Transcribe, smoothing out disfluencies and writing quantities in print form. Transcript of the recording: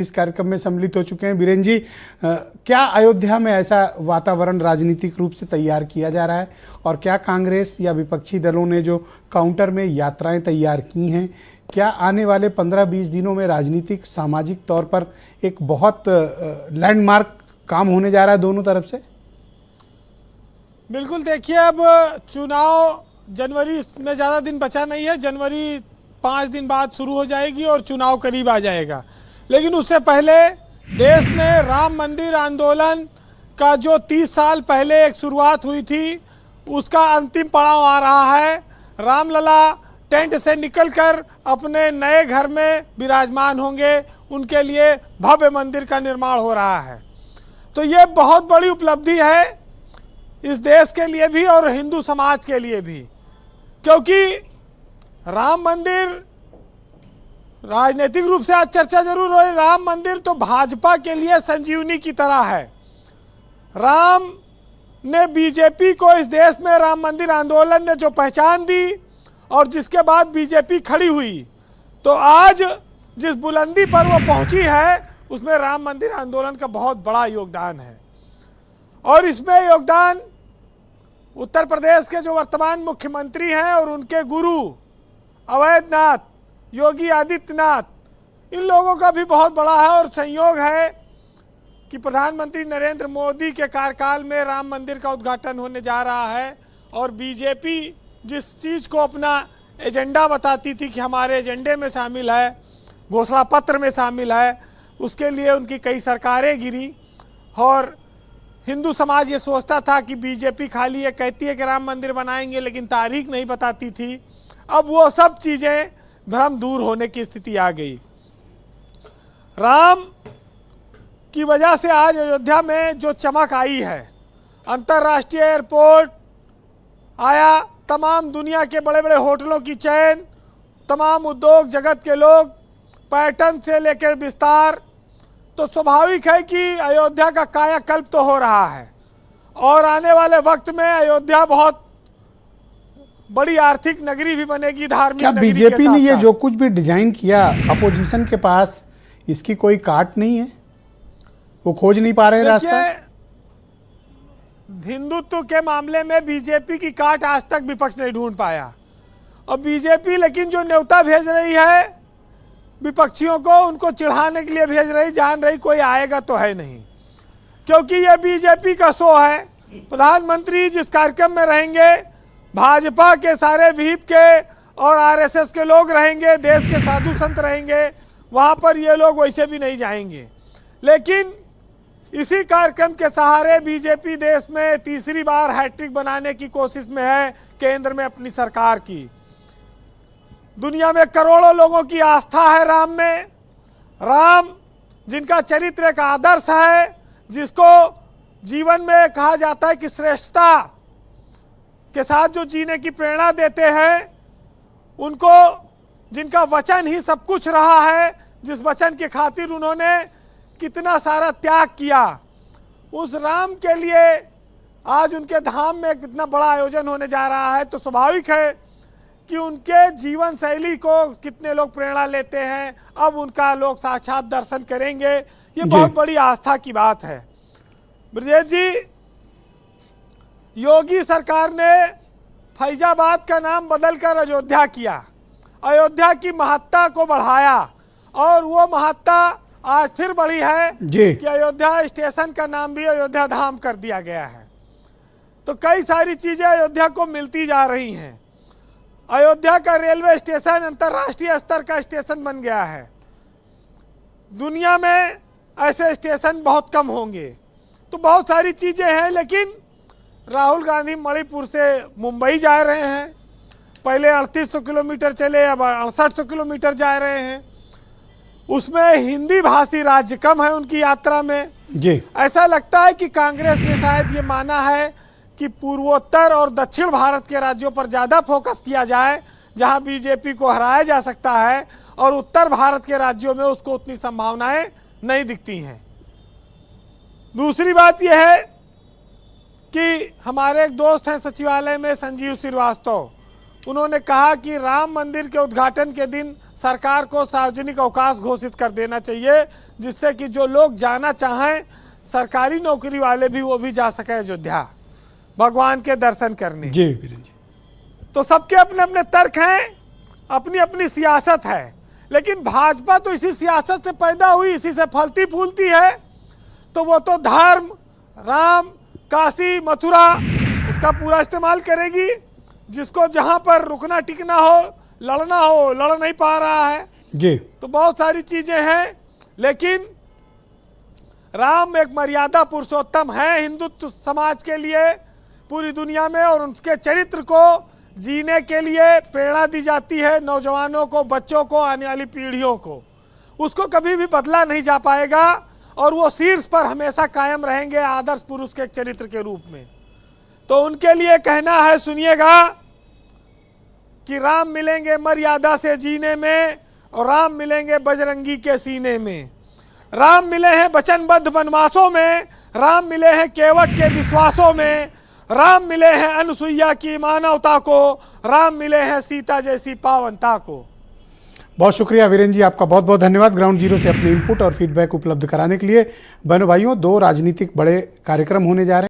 इस कार्यक्रम में सम्मिलित हो चुके हैं। बीरेन जी, क्या अयोध्या में ऐसा वातावरण राजनीतिक रूप से तैयार किया जा रहा है और क्या कांग्रेस या विपक्षी दलों ने जो काउंटर में यात्राएं तैयार की हैं, क्या आने वाले 15-20 दिनों में राजनीतिक सामाजिक तौर पर एक बहुत लैंडमार्क काम होने जा रहा है दोनों तरफ से? बिल्कुल, देखिए अब चुनाव जनवरी में ज़्यादा दिन बचा नहीं है। जनवरी 5 दिन बाद शुरू हो जाएगी और चुनाव करीब आ जाएगा। लेकिन उससे पहले देश में राम मंदिर आंदोलन का जो 30 साल पहले एक शुरुआत हुई थी, उसका अंतिम पड़ाव आ रहा है। रामलला टेंट से निकलकर अपने नए घर में विराजमान होंगे, उनके लिए भव्य मंदिर का निर्माण हो रहा है। तो ये बहुत बड़ी उपलब्धि है इस देश के लिए भी और हिंदू समाज के लिए भी, क्योंकि राम मंदिर राजनीतिक रूप से आज चर्चा जरूर हो रही। राम मंदिर तो भाजपा के लिए संजीवनी की तरह है। राम ने बीजेपी को इस देश में राम मंदिर आंदोलन ने जो पहचान दी और जिसके बाद बीजेपी खड़ी हुई, तो आज जिस बुलंदी पर वो पहुंची है उसमें राम मंदिर आंदोलन का बहुत बड़ा योगदान है। और इसमें योगदान उत्तर प्रदेश के जो वर्तमान मुख्यमंत्री हैं और उनके गुरु अवैधनाथ योगी आदित्यनाथ, इन लोगों का भी बहुत बड़ा है। और संयोग है कि प्रधानमंत्री नरेंद्र मोदी के कार्यकाल में राम मंदिर का उद्घाटन होने जा रहा है और बीजेपी जिस चीज़ को अपना एजेंडा बताती थी कि हमारे एजेंडे में शामिल है, घोषणा पत्र में शामिल है, उसके लिए उनकी कई सरकारें गिरी। और हिंदू समाज ये सोचता था कि बीजेपी खाली ये कहती है कि राम मंदिर बनाएंगे लेकिन तारीख नहीं बताती थी। अब वो सब चीज़ें भ्रम दूर होने की स्थिति आ गई। राम की वजह से आज अयोध्या में जो चमक आई है, अंतर्राष्ट्रीय एयरपोर्ट आया, तमाम दुनिया के बड़े बड़े होटलों की चेन, तमाम उद्योग जगत के लोग, पर्यटन से लेकर विस्तार, तो स्वाभाविक है कि अयोध्या का कायाकल्प तो हो रहा है। और आने वाले वक्त में अयोध्या बहुत बड़ी आर्थिक नगरी भी बनेगी, धार्मिक क्या नगरी। बीजेपी ने ये जो कुछ भी डिजाइन किया, अपोजिशन के पास इसकी कोई काट नहीं है? वो खोज नहीं पा रहे रास्ता? हिंदुत्व के मामले में बीजेपी की काट आज तक विपक्ष नहीं ढूंढ पाया। और बीजेपी लेकिन जो न्योता भेज रही है विपक्षियों को, उनको चिढ़ाने के लिए भेज रही, जान रही कोई आएगा तो है नहीं, क्योंकि ये बीजेपी का शो है। प्रधानमंत्री जिस कार्यक्रम में रहेंगे, भाजपा के सारे व्हीप के और आरएसएस के लोग रहेंगे, देश के साधु संत रहेंगे, वहाँ पर ये लोग वैसे भी नहीं जाएंगे। लेकिन इसी कार्यक्रम के सहारे बीजेपी देश में तीसरी बार हैट्रिक बनाने की कोशिश में है, केंद्र में अपनी सरकार की। दुनिया में करोड़ों लोगों की आस्था है राम में। राम जिनका चरित्र एक आदर्श है, जिसको जीवन में कहा जाता है कि श्रेष्ठता के साथ जो जीने की प्रेरणा देते हैं, उनको जिनका वचन ही सब कुछ रहा है, जिस वचन के खातिर उन्होंने कितना सारा त्याग किया, उस राम के लिए आज उनके धाम में कितना बड़ा आयोजन होने जा रहा है। तो स्वाभाविक है कि उनके जीवन शैली को कितने लोग प्रेरणा लेते हैं, अब उनका लोग साक्षात दर्शन करेंगे। ये बहुत बड़ी आस्था की बात है। ब्रजेश जी, योगी सरकार ने फैजाबाद का नाम बदलकर अयोध्या किया, अयोध्या की महत्ता को बढ़ाया और वो महत्ता आज फिर बढ़ी है कि अयोध्या स्टेशन का नाम भी अयोध्या धाम कर दिया गया है। तो कई सारी चीजें अयोध्या को मिलती जा रही हैं। अयोध्या का रेलवे स्टेशन अंतर्राष्ट्रीय स्तर का स्टेशन बन गया है। दुनिया में ऐसे स्टेशन बहुत कम होंगे। तो बहुत सारी चीजें हैं। लेकिन राहुल गांधी मणिपुर से मुंबई जा रहे हैं, पहले 3800 किलोमीटर चले, अब 6800 किलोमीटर जा रहे हैं। उसमें हिंदी भाषी राज्य कम है उनकी यात्रा में जी। ऐसा लगता है कि कांग्रेस ने शायद ये माना है कि पूर्वोत्तर और दक्षिण भारत के राज्यों पर ज़्यादा फोकस किया जाए, जहां बीजेपी को हराया जा सकता है, और उत्तर भारत के राज्यों में उसको उतनी संभावनाएं नहीं दिखती हैं। दूसरी बात यह है कि हमारे एक दोस्त हैं सचिवालय में, संजीव श्रीवास्तव, उन्होंने कहा कि राम मंदिर के उद्घाटन के दिन सरकार को सार्वजनिक अवकाश घोषित कर देना चाहिए, जिससे कि जो लोग जाना चाहें, सरकारी नौकरी वाले भी, वो भी जा सके अयोध्या भगवान के दर्शन करने। जी वीरेंद्र जी। तो सबके अपने अपने तर्क हैं, अपनी अपनी सियासत है, लेकिन भाजपा तो इसी सियासत से पैदा हुई, इसी से फलती फूलती है। तो वो तो धर्म, राम, काशी, मथुरा, उसका पूरा इस्तेमाल करेगी। जिसको जहां पर रुकना टिकना हो, लड़ना हो, लड़ नहीं पा रहा है। जी। तो बहुत सारी चीजें हैं, लेकिन राम एक मर्यादा पुरुषोत्तम है हिंदुत्व समाज के लिए पूरी दुनिया में, और उनके चरित्र को जीने के लिए प्रेरणा दी जाती है नौजवानों को, बच्चों को, आने वाली पीढ़ियों को। उसको कभी भी बदला नहीं जा पाएगा, और वो शीर्ष पर हमेशा कायम रहेंगे आदर्श पुरुष के चरित्र के रूप में। तो उनके लिए कहना है, सुनिएगा, कि राम मिलेंगे मर्यादा से जीने में, और राम मिलेंगे बजरंगी के सीने में। राम मिले हैं वचनबद्ध वनवासों में, राम मिले हैं केवट के विश्वासों में, राम मिले हैं अनुसुईया की मानवता को, राम मिले हैं सीता जैसी पावनता को। बहुत शुक्रिया वीरेंद्र जी, आपका बहुत बहुत धन्यवाद ग्राउंड जीरो से अपने इनपुट और फीडबैक उपलब्ध कराने के लिए। बहनों भाइयों, 2 राजनीतिक बड़े कार्यक्रम होने जा रहे हैं।